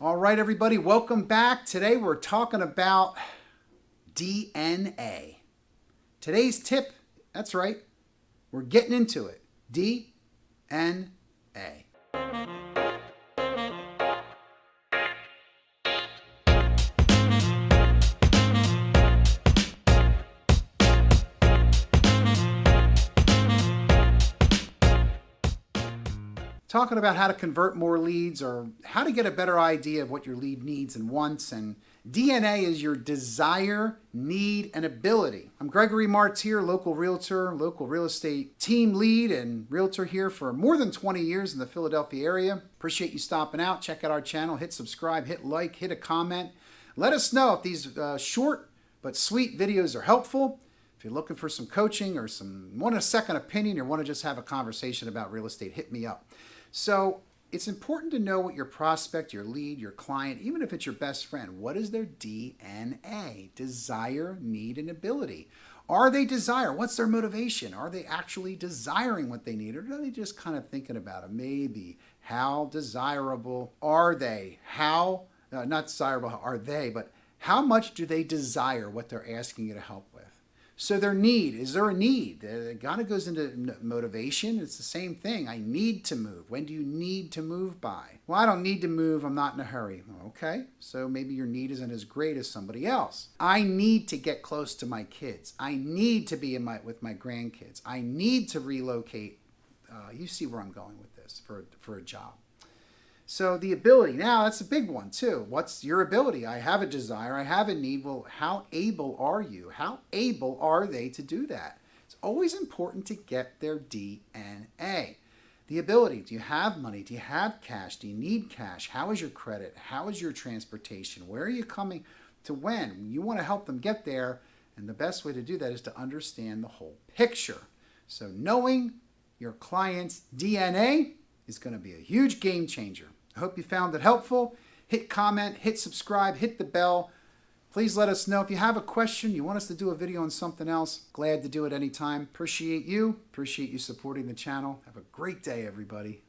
All right, everybody, welcome back. Today we're talking about DNA. Today's tip, that's right, we're getting into it. DNA. Talking about how to convert more leads or how to get a better idea of what your lead needs and wants. And DNA is your desire, need, and ability. I'm Gregory Martire, local realtor, local real estate team lead, and realtor here for more than 20 years in the Philadelphia area. Appreciate you stopping out. Check out our channel. Hit subscribe, hit like, hit a comment. Let us know if these short but sweet videos are helpful. If you're looking for some coaching or want a second opinion or want to just have a conversation about real estate, hit me up. So it's important to know what your prospect, your lead, your client, even if it's your best friend, what is their DNA? Desire, need, and ability. Are they desire? What's their motivation? Are they actually desiring what they need? Or are they just kind of thinking about it? Maybe. How desirable are they? Not desirable are they, but how much do they desire what they're asking you to help with? So their need, is there a need? It kind of goes into motivation. It's the same thing. I need to move. When do you need to move by? Well, I don't need to move. I'm not in a hurry. Okay, so maybe your need isn't as great as somebody else. I need to get close to my kids. I need to be with my grandkids. I need to relocate. You see where I'm going with this for a job. So the ability, now that's a big one too. What's your ability? I have a desire, I have a need. Well, how able are you? How able are they to do that? It's always important to get their DNA. The ability, do you have money? Do you have cash? Do you need cash? How is your credit? How is your transportation? Where are you coming to when? You want to help them get there, and the best way to do that is to understand the whole picture. So knowing your client's DNA is going to be a huge game changer. I hope you found it helpful. Hit comment, hit subscribe, hit the bell. Please let us know if you have a question, you want us to do a video on something else. Glad to do it anytime. Appreciate you supporting the channel. Have a great day, everybody.